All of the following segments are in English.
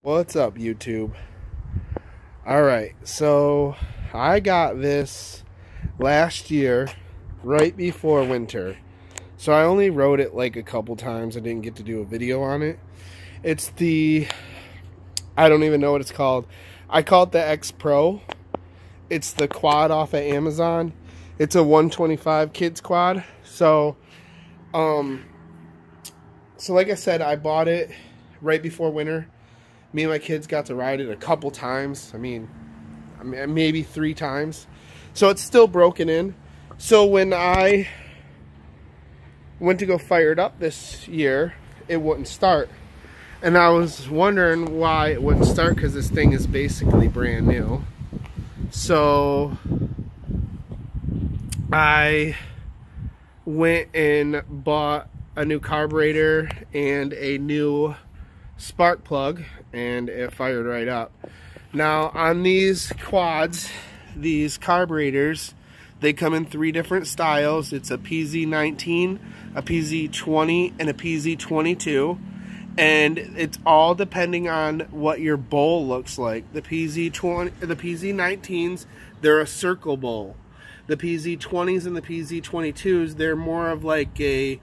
What's up, YouTube? Alright, so I got this last year, right before winter. So I only rode it like a couple times. I didn't get to do a video on it. It's the, I don't even know what it's called. I call it the X Pro. It's the quad off of Amazon. It's a 125 kids quad. So like I said, I bought it right before winter. Me and my kids got to ride it a couple times. I mean, maybe 3 times. So it's still broken in. So when I went to go fire it up this year, it wouldn't start. And I was wondering why it wouldn't start, because this thing is basically brand new. So I went and bought a new carburetor and a new spark plug, and it fired right up. Now on these quads, these carburetors, they come in 3 different styles. It's a PZ19, a PZ20, and a PZ22, and it's all depending on what your bowl looks like. The PZ19s, they're a circle bowl. The PZ20s and the PZ22s, they're more of like a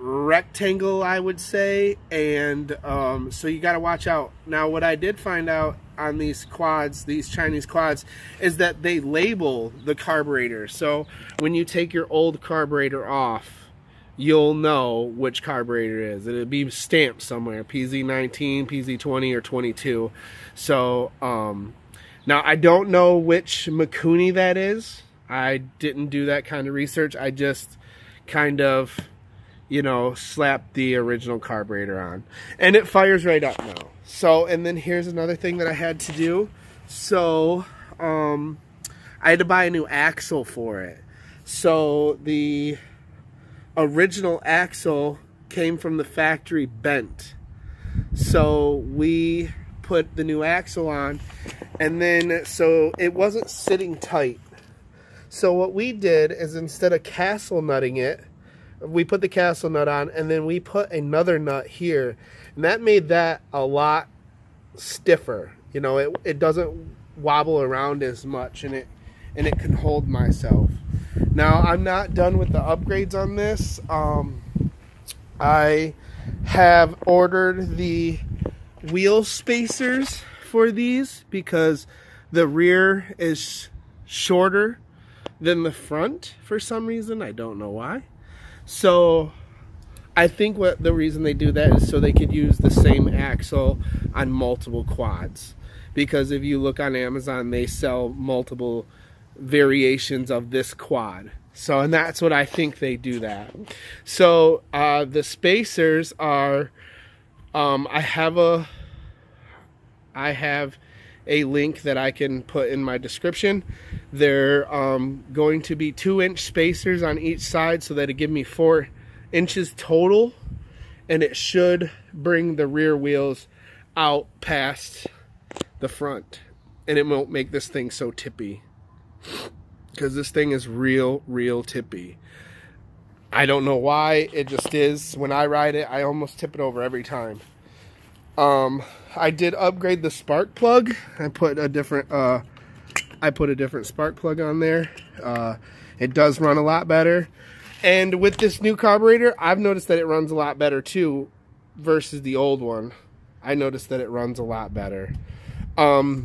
rectangle, I would say, and so you got to watch out. Now what I did find out on these quads, these Chinese quads, is that they label the carburetor. So when you take your old carburetor off, you'll know which carburetor it is. It'll be stamped somewhere, PZ19, PZ20, or 22. So now I don't know which Mikuni that is. I didn't do that kind of research. I just kind of, you know, slap the original carburetor on, and it fires right up now. So, and then here's another thing that I had to do. So I had to buy a new axle for it. So the original axle came from the factory bent, so we put the new axle on, and then so it wasn't sitting tight. So what we did is, instead of castle nutting it, we put the castle nut on, and then we put another nut here, and that made that a lot stiffer. You know, it doesn't wobble around as much, and it can hold myself. Now I'm not done with the upgrades on this. I have ordered the wheel spacers for these because the rear is shorter than the front for some reason. I don't know why. So I think what the reason they do that is so they could use the same axle on multiple quads. Because if you look on Amazon, they sell multiple variations of this quad. So, and that's what I think they do that. So the spacers are, I have a link that I can put in my description. They're going to be 2-inch spacers on each side, so that'll give me 4 inches total, and it should bring the rear wheels out past the front, and it won't make this thing so tippy, because this thing is real tippy. I don't know why, it just is. When I ride it, I almost tip it over every time. I did upgrade the spark plug. I put a different spark plug on there. It does run a lot better. And with this new carburetor, I've noticed that it runs a lot better too versus the old one. I noticed that it runs a lot better. Another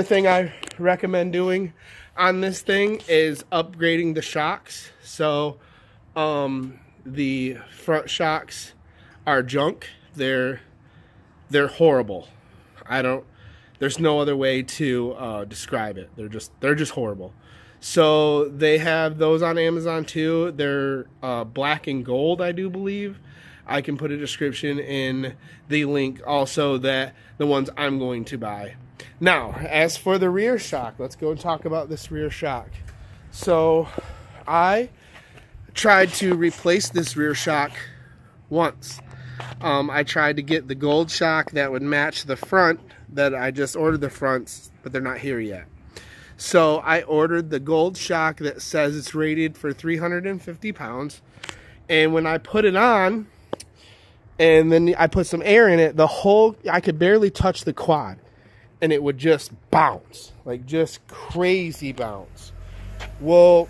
thing I recommend doing on this thing is upgrading the shocks. So the front shocks are junk. They're horrible. There's no other way to describe it. They're just horrible. So they have those on Amazon too. They're black and gold, I do believe. I can put a description in the link also, that the ones I'm going to buy. Now, as for the rear shock, let's go and talk about this rear shock. So I tried to replace this rear shock once. I tried to get the gold shock that would match the front, that I just ordered the fronts, but they're not here yet. So I ordered the gold shock that says it's rated for 350 pounds. And when I put it on, and then I put some air in it, I could barely touch the quad, and it would just bounce, like just crazy bounce. Well,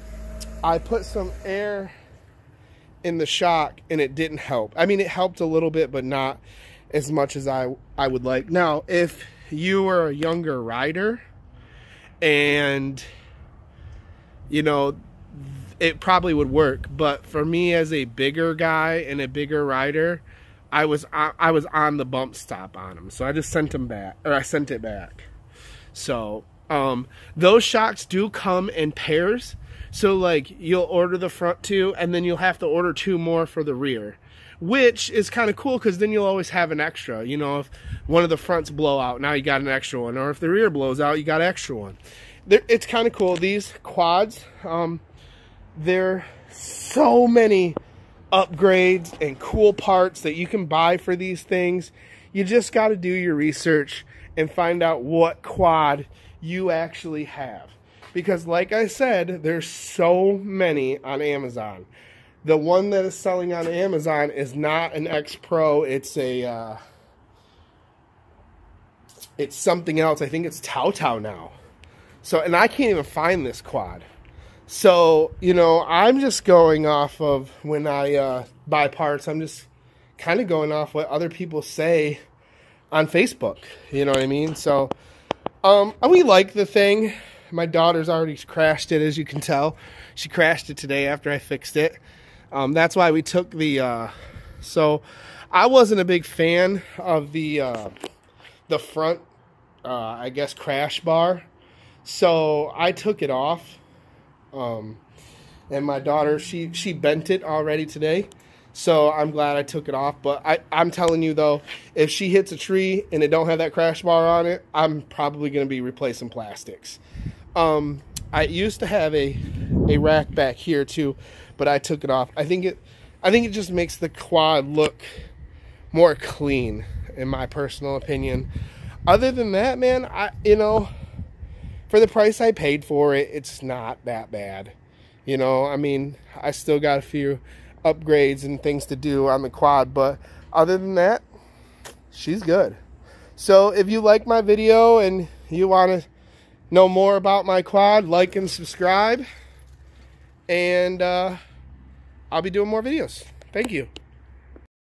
I put some air in the shock, and it didn't help. I mean, it helped a little bit, but not as much as I would like. Now, if you were a younger rider, and, you know, it probably would work, but for me as a bigger guy and a bigger rider, I was on the bump stop on him, so I just sent him back, or I sent it back. So those shocks do come in pairs, so like you'll order the front two, and then you'll have to order 2 more for the rear, which is kind of cool because then you'll always have an extra. You know, if one of the fronts blow out, now you got an extra one, or if the rear blows out, you got an extra one. It's kind of cool. These quads, there are so many upgrades and cool parts that you can buy for these things. You just got to do your research and find out what quad you actually have, because like I said, there's so many on Amazon. The one that is selling on Amazon is not an X Pro. It's a it's something else. I think it's Tau now. So, and I can't even find this quad. So, you know, I'm just going off of when I buy parts, I'm just kind of going off what other people say on Facebook. You know what I mean? So, we like the thing. My daughter's already crashed it, as you can tell. She crashed it today after I fixed it. That's why we took the, so I wasn't a big fan of the front, I guess, crash bar. So I took it off. And my daughter, she bent it already today, so I'm glad I took it off. But I'm telling you though, if she hits a tree and it don't have that crash bar on it, I'm probably going to be replacing plastics. I used to have a rack back here too, but I took it off. I think it just makes the quad look more clean, in my personal opinion. Other than that, man, you know, for the price I paid for it, it's not that bad. You know, I mean, I still got a few upgrades and things to do on the quad, but other than that, she's good. So if you like my video and you want to know more about my quad, like and subscribe, and I'll be doing more videos. Thank you.